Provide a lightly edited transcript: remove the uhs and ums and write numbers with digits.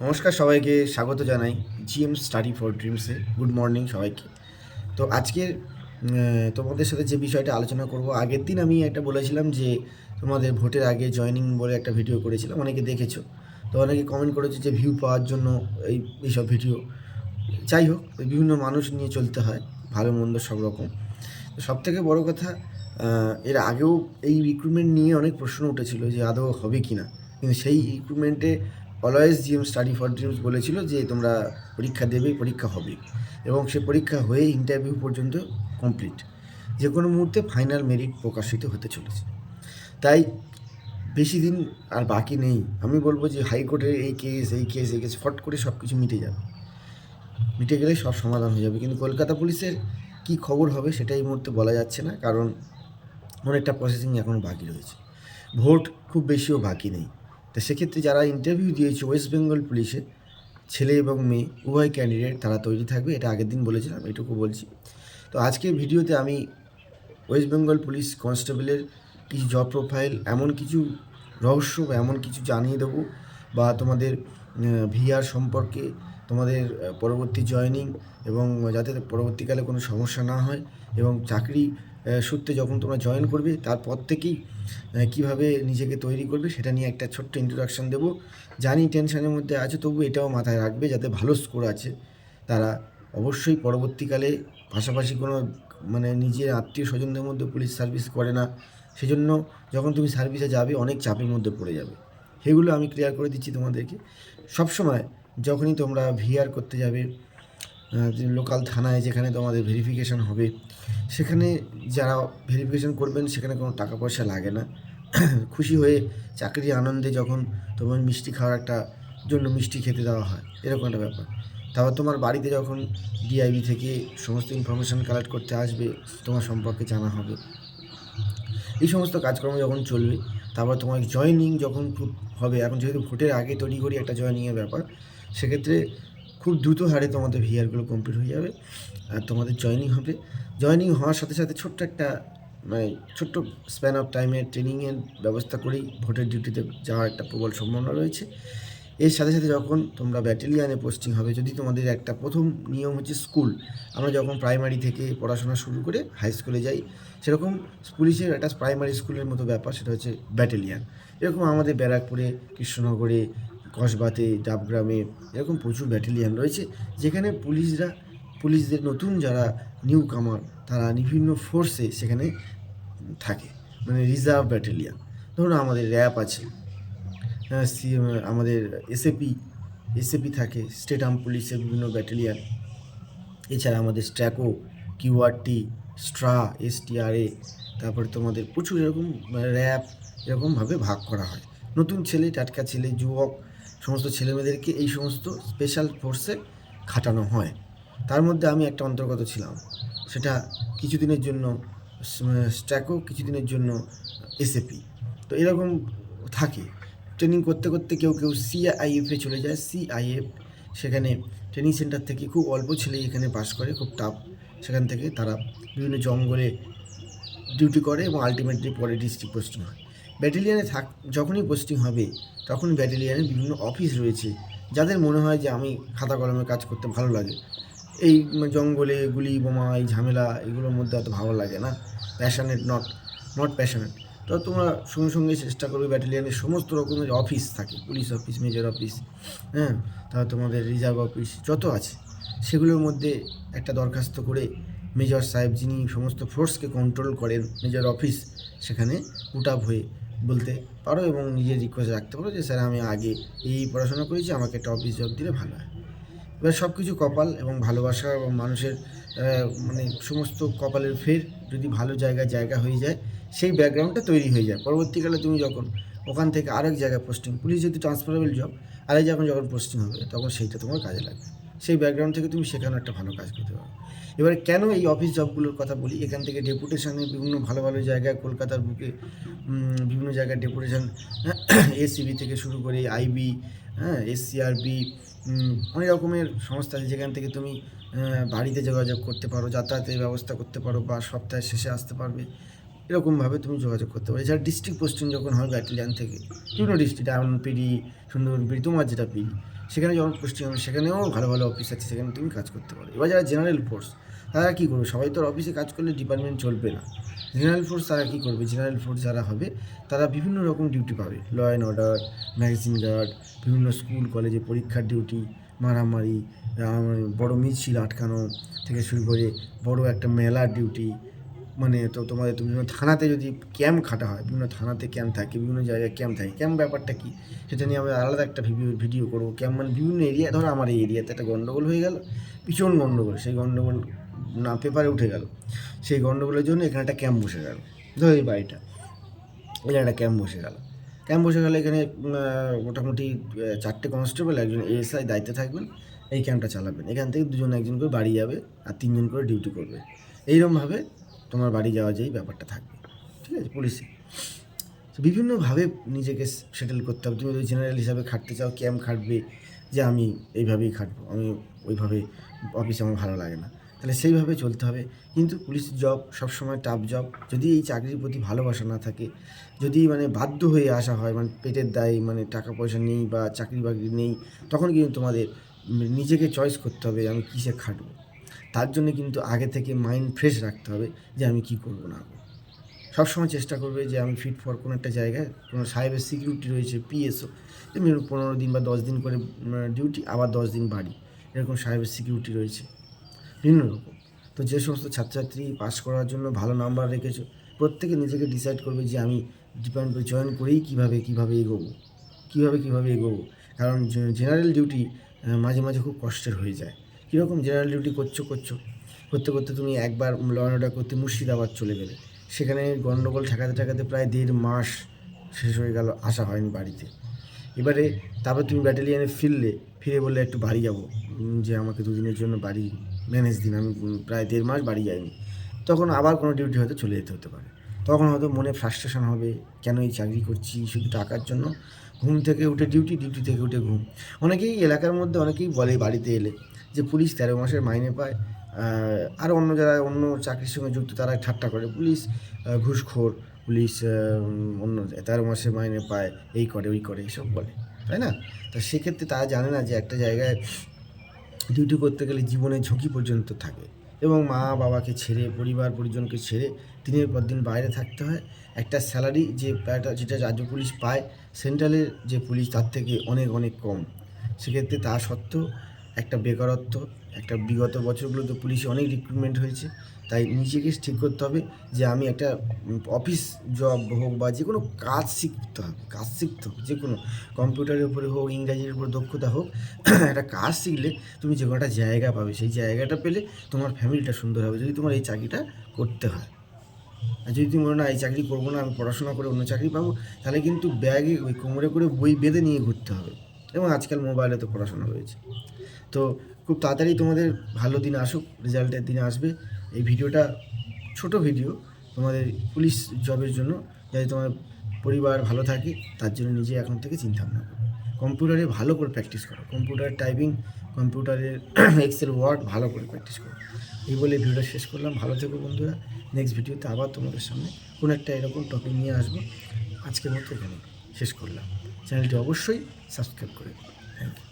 নমস্কার, সবাইকে স্বাগত জানাই জিএম স্টাডি ফর ড্রিমসে। গুড মর্নিং সবাইকে। তো আজকের তোমাদের সাথে যে বিষয়টা আলোচনা করব, আগের দিন আমি একটা বলেছিলাম যে তোমাদের ভোটের আগে জয়েনিং বলে একটা ভিডিও করেছিলাম, অনেকে দেখেছো। তো অনেকে কমেন্ট করেছে যে ভিউ পাওয়ার জন্য এইসব ভিডিও। যাই হোক, বিভিন্ন মানুষ নিয়ে চলতে হয়, ভালো মন্দ সব রকম। তো সবথেকে বড় কথা, এর আগেও এই রিক্রুটমেন্ট নিয়ে অনেক প্রশ্ন উঠেছিল যে আদৌ হবে কি না। কিন্তু সেই রিক্রুটমেন্টে always GM study for dreams বলেছিল যে তোমরা পরীক্ষা দেবে, পরীক্ষা হবে, এবং সে পরীক্ষা হয়ে ইন্টারভিউ পর্যন্ত কমপ্লিট। যে কোনো মুহূর্তে ফাইনাল মেরিট প্রকাশিত হতে চলেছে। তাই বেশি দিন আর বাকি নেই। আমি বলবো যে হাইকোর্টের এই কেস ফট করে সব কিছু মিটে যাবে। মিটে গেলে সব সমাধান হয়ে যাবে। কিন্তু কলকাতা পুলিশের কী খবর হবে সেটা এই মুহূর্তে বলা যাচ্ছে না, কারণ অনেকটা প্রসেসিং এখনও বাকি রয়েছে। ভোট খুব বেশিও বাকি নেই। তো সেক্ষেত্রে যারা ইন্টারভিউ দিয়েছে ওয়েস্ট বেঙ্গল পুলিশে, ছেলে এবং মেয়ে উভয় ক্যান্ডিডেট তারা তৈরি থাকবে, এটা আগের দিন বলেছিলাম, এটুকু বলছি। তো আজকের ভিডিওতে আমি ওয়েস্ট বেঙ্গল পুলিশ কনস্টেবলের কিছু জব প্রোফাইল, এমন কিছু রহস্য বা এমন কিছু জানিয়ে দেবো, বা তোমাদের ভিআর সম্পর্কে, তোমাদের পরবর্তী জয়েনিং, এবং যাতে পরবর্তীকালে কোনো সমস্যা না হয়, এবং চাকরি সূত্রে যখন তোমরা জয়েন করবে তারপর থেকেই কীভাবে নিজেকে তৈরি করবে সেটা নিয়ে একটা ছোট্ট ইন্ট্রোডাকশান দেবো। জানি টেনশনের মধ্যে আছে, তবু এটাও মাথায় রাখবে যাতে ভালো স্কোর আছে তারা অবশ্যই পরবর্তীকালে পাশাপাশি কোনো নিজের আত্মীয় স্বজনদের মধ্যে পুলিশ সার্ভিস করে না, সেজন্য যখন তুমি সার্ভিসে যাবে অনেক চাপের মধ্যে পড়ে যাবে। সেগুলো আমি ক্লিয়ার করে দিচ্ছি তোমাদেরকে। সবসময় যখনই তোমরা ভিআর করতে যাবে লোকাল থানায়, যেখানে তোমাদের ভেরিফিকেশান হবে, সেখানে যারা ভেরিফিকেশান করবেন সেখানে কোনো টাকা পয়সা লাগে না। খুশি হয়ে চাকরির আনন্দে যখন তোমার মিষ্টি খাওয়ার একটা জন্য মিষ্টি খেতে দেওয়া হয়, এরকম একটা ব্যাপার। তারপর তোমার বাড়িতে যখন ডিআইবি থেকে সমস্ত ইনফরমেশান কালেক্ট করতে আসবে, তোমার সম্পর্কে জানা হবে, এই সমস্ত কাজকর্ম যখন চলবে, তারপর তোমার জয়েনিং যখন খুব হবে, এখন যেহেতু ভোটের আগে তৈরি করি একটা জয়েনিংয়ের ব্যাপার, সেক্ষেত্রে খুব দ্রুত হারে তোমাদের ভিআরগুলো কমপ্লিট হয়ে যাবে আর তোমাদের জয়েনিং হবে। জয়েনিং হওয়ার সাথে সাথে ছোট্ট একটা ছোট্ট স্প্যান অফ টাইমে ট্রেনিংয়ের ব্যবস্থা করেই ভোটের ডিউটিতে যাওয়ার একটা প্রবল সম্ভাবনা রয়েছে। এর সাথে সাথে যখন তোমরা ব্যাটালিয়ানে পোস্টিং হবে, যদি তোমাদের একটা প্রথম নিয়ম হচ্ছে স্কুল, আমরা যখন প্রাইমারি থেকে পড়াশোনা শুরু করে হাই স্কুলে যাই, সেরকম পুলিশের একটা প্রাইমারি স্কুলের মতো ব্যাপার, সেটা হচ্ছে ব্যাটালিয়ান। এরকম আমাদের ব্যারাকপুরে, কৃষ্ণনগরে, কসবাতে, ডাবগ্রামে এরকম প্রচুর ব্যাটালিয়ান রয়েছে, যেখানে পুলিশদের নতুন যারা নিউ কামার, তারা বিভিন্ন ফোর্সে সেখানে থাকে, রিজার্ভ ব্যাটালিয়ান। ধরুন আমাদের র্যাব আছে, আমাদের এসএপি থাকে, স্টেট আর্ম পুলিশের বিভিন্ন ব্যাটালিয়ান। এছাড়া আমাদের স্ট্র্যাকো, কিউআরটি, স্ট্রা, এসটিআরএ, তারপরে তোমাদের প্রচুর এরকম র্যাব, এরকমভাবে ভাগ করা হয়। নতুন ছেলে, টাটকা ছেলে, যুবক, সমস্ত ছেলেমেয়েদেরকে এই সমস্ত স্পেশাল ফোর্সে খাটানো হয়। তার মধ্যে আমি একটা অন্তর্গত ছিলাম, সেটা কিছুদিনের জন্য স্ট্র্যাকো, কিছুদিনের জন্য এসএপি। তো এরকম থাকে। ট্রেনিং করতে করতে কেউ সিআইএফে চলে যায়। সিআইএফ, সেখানে ট্রেনিং সেন্টার থেকে খুব অল্প ছেলেই এখানে পাস করে, খুব টাফ। সেখান থেকে তারা বিভিন্ন জঙ্গলে ডিউটি করে এবং আলটিমেটলি পরে ডিস্ট্রিক্ট পোস্টিং হয়। ব্যাটালিয়ানে যখনই পোস্টিং হবে, তখন ব্যাটালিয়ানে বিভিন্ন অফিস রয়েছে। যাদের মনে হয় যে আমি খাতা কলমে কাজ করতে ভালো লাগে, এই জঙ্গলে গুলি বোমা এই ঝামেলা এগুলোর মধ্যে অত ভালো লাগে না, প্যাশনেট নট প্যাশনেট, তো তোমরা সঙ্গে সঙ্গে চেষ্টা করবে। ব্যাটালিয়ানের সমস্ত রকমের অফিস থাকে, পুলিশ অফিস, মেজর অফিস, হ্যাঁ, তারপর তোমাদের রিজার্ভ অফিস যত আছে, সেগুলোর মধ্যে একটা দরখাস্ত করে মেজর সাহেব, যিনি সমস্ত ফোর্সকে কন্ট্রোল করেন, মেজর অফিস, সেখানে পুট আপ হয়ে বলতে পারো এবং নিজের রিকোয়েস্ট রাখতে পারো যে স্যার আমি আগে এই পড়াশোনা করেছি, আমাকে একটা অফিস জব দিলে ভালো হয়। এবার সব কিছু কপাল এবং ভালোবাসা এবং মানুষের সমস্ত কপালের ফের যদি ভালো জায়গা হয়ে যায়, সেই ব্যাকগ্রাউন্ডটা তৈরি হয়ে যায়। পরবর্তীকালে তুমি যখন ওখান থেকে আরেক জায়গায় পোস্টিং, পুলিশ যেহেতু ট্রান্সফারেবল জব, আরেক জায়গায় যখন পোস্টিং হবে, তখন সেইটা তোমার কাজে লাগবে। সেই ব্যাকগ্রাউন্ড থেকে তুমি সেখানে একটা ভালো কাজ করতে পারো। এবারে কেন এই অফিস জবগুলোর কথা বলি, এখান থেকে ডেপুটেশনে বিভিন্ন ভালো ভালো জায়গায়, কলকাতার বুকে বিভিন্ন জায়গায় ডেপুটেশন, এসিবি থেকে শুরু করে আইবি, হ্যাঁ, এসসিআরবি, অনেক রকমের সংস্থা আছে, যেখান থেকে তুমি বাড়িতে যোগাযোগ করতে পারো, যাতায়াতের ব্যবস্থা করতে পারো, বা সপ্তাহের শেষে আসতে পারবে, এরকমভাবে তুমি যোগাযোগ করতে পারো। এছাড়া ডিস্ট্রিক্ট পোস্টিং যখন হয় ব্যাটালিয়ান থেকে, বিভিন্ন ডিস্ট্রিক্ট, এমন পিডি, সুন্দরবন পিডি, তোমার যেটা পিডি, সেখানে যখন পোস্টিং হবে সেখানেও ভালো ভালো অফিস আছে, সেখানে তুমি কাজ করতে পারো। এবার যারা জেনারেল ফোর্স তারা কী করবে, সবাই তো আর অফিসে কাজ করলে ডিপার্টমেন্ট চলবে না। জেনারেল ফোর্স তারা কী করবে, জেনারেল ফোর্স যারা হবে তারা বিভিন্ন রকম ডিউটি পাবে, law and order, magazine guard, বিভিন্ন স্কুল কলেজে পরীক্ষার ডিউটি, মারামারি, বড় মিছিল আটকানো থেকে শুরু করে বড় একটা মেলার ডিউটি, মানে তো তোমাদের তো বিভিন্ন থানাতে যদি ক্যাম্প খাটা হয়, বিভিন্ন থানাতে ক্যাম্প থাকে, বিভিন্ন জায়গায় ক্যাম্প থাকে। ক্যাম্প ব্যাপারটা কী সেটা নিয়ে আমরা আলাদা একটা ভিডিও করবো। ক্যাম্প মানে বিভিন্ন এরিয়া, ধরো আমার এই এরিয়াতে একটা গণ্ডগোল হয়ে গেল, ভীষণ গণ্ডগোল, সেই গণ্ডগোল না পেপারে উঠে গেল, সেই গণ্ডগোলের জন্য এখানে একটা ক্যাম্প বসে গেল, ধরো এই বাড়িটা, এখানে একটা ক্যাম্প বসে গেল। ক্যাম্প বসে গেলে এখানে মোটামুটি 4টে কনস্টেবল, একজন এএসআই দায়িত্বে থাকবেন, এই ক্যাম্পটা চালাবেন। এখান থেকে দুজন একজন করে বাড়ি যাবে আর 3জন করে ডিউটি করবে। এইরকমভাবে তোমার বাড়ি যাওয়া যেই ব্যাপারটা থাকবে, ঠিক আছে। পুলিশে বিভিন্নভাবে নিজেকে সেটেল করতে হবে। তুমি যদি জেনারেল হিসাবে খাটতে চাও, ক্যাম্প খাটবে যে আমি এইভাবেই খাটবো, আমি ওইভাবে অফিসে আমার ভালো লাগে না, তাহলে সেইভাবে চলতে হবে। কিন্তু পুলিশ জব সবসময় টাফ জব। যদি এই চাকরির প্রতি ভালোবাসা না থাকে, যদি মানে বাধ্য হয়ে আসা হয়, মানে পেটের দায়, মানে টাকা পয়সা নেই বা চাকরি বাকরি নেই, তখন কিন্তু তোমাদের নিজেকে চয়েস করতে হবে আমি কিসে খাটবো। তার জন্য কিন্তু আগে থেকে মাইন্ড ফ্রেশ রাখতে হবে যে আমি কী করবো না করবো। সবসময় চেষ্টা করবে যে আমি ফিট ফর কোনো একটা জায়গায়, কোনো সাইবার সিকিউরিটি রয়েছে, পিএসও, এমনি 15 দিন বা 10 দিন করে ডিউটি, আবার 10 দিন বাড়ি, এরকম সাইবার সিকিউরিটি রয়েছে বিভিন্ন রকম। তো যে সমস্ত ছাত্রছাত্রী পাস করার জন্য ভালো নাম্বার রেখেছো, প্রত্যেকে নিজেকে ডিসাইড করবে যে আমি ডিপার্টমেন্ট জয়েন করেই কীভাবে এগোবো। কারণ জেনারেল ডিউটি মাঝে মাঝে খুব কষ্টের হয়ে যায়। কীরকম, জেনারেল ডিউটি করতে করতে তুমি একবার ল অ্যান্ড অর্ডার করতে মুর্শিদাবাদ চলে গেলে, সেখানে গণ্ডগোল ঠেকাতে প্রায় 1.5 মাস শেষ হয়ে গেল, আসা হয়নি বাড়িতে। এবারে তারপর তুমি ব্যাটালিয়ানে ফিরে বললে একটু বাড়ি যাবো, যে আমাকে 2 দিনের জন্য বাড়ি ম্যানেজ দিন, আমি প্রায় 1.5 মাস বাড়ি যাইনি। তখন আবার কোনো ডিউটি হয়তো চলে যেতে হতে পারে। তখন হয়তো মনে ফ্রাস্ট্রেশন হবে, কেন এই চাকরি করছি শুধু টাকার জন্য। ঘুম থেকে উঠে ডিউটি থেকে উঠে ঘুম। অনেকেই এলাকার মধ্যে অনেকেই বলে বাড়িতে এলে যে পুলিশ 13 মাসের মাইনে পায়, আর যারা অন্য চাকরির সঙ্গে যুক্ত তারা ঠাট্টা করে, পুলিশ ঘুষখোর, পুলিশ অন্য 13 মাসের মাইনে পায়, এই করে ওই করে, এসব বলে, তাই না? তা সেক্ষেত্রে তারা জানে না যে একটা জায়গায় ডিউটি করতে গেলে জীবনের ঝুঁকি পর্যন্ত থাকে, এবং মা বাবাকে ছেড়ে, পরিবার পরিজনকে ছেড়ে দিনের পর দিন বাইরে থাকতে হয়। একটা স্যালারি যেটা রাজ্য পুলিশ পায়, সেন্ট্রালের যে পুলিশ তার থেকে অনেক অনেক কম। সেক্ষেত্রে তা সত্ত্বেও একটা বেকারত্ব, একটা বিগত বছরগুলোতে পুলিশে অনেক রিক্রুটমেন্ট হয়েছে। তাই নিজেকে ঠিক করতে হবে যে আমি একটা অফিস জব হোক বা যে কোনো কাজ শিখতে হবে, যে কোনো কম্পিউটারের উপরে হোক, ইংরাজির উপর দক্ষতা হোক, একটা কাজ শিখলে তুমি যে কোনো একটা জায়গা পাবে, সেই জায়গাটা পেলে তোমার ফ্যামিলিটা সুন্দর হবে, যদি তোমার এই চাকরিটা করতে হয়। আর যদি তুমি মনে না এই চাকরি করবো না, আমি পড়াশোনা করে অন্য চাকরি পাবো, তাহলে কিন্তু ব্যাগে ওই কোমরে করে বই বেঁধে নিয়ে ঘুরতে হবে। এবং আজকাল মোবাইলে তো পড়াশোনা রয়েছে। তো খুব তাড়াতাড়ি তোমাদের ভালো দিন আসুক, রেজাল্টের দিনে আসবে। এই ভিডিওটা ছোট ভিডিও তোমাদের পুলিশ জবের জন্য, যাতে তোমার পরিবার ভালো থাকে, তার জন্য নিজে এখন থেকে চিন্তা ভাবনা করো। কম্পিউটারে ভালো করে প্র্যাকটিস করো, কম্পিউটার টাইপিং, কম্পিউটারের এক্সেল ওয়ার্ড ভালো করে প্র্যাকটিস করো। এই বলে ভিডিওটা শেষ করলাম। ভালো থেকো বন্ধুরা। নেক্সট ভিডিওতে আবার তোমাদের সামনে কোনো একটা এরকম টপিক নিয়ে আসবো। আজকের মতো এখানে শেষ করলাম। চ্যানেলটি অবশ্যই সাবস্ক্রাইব করে দিও। Thank you.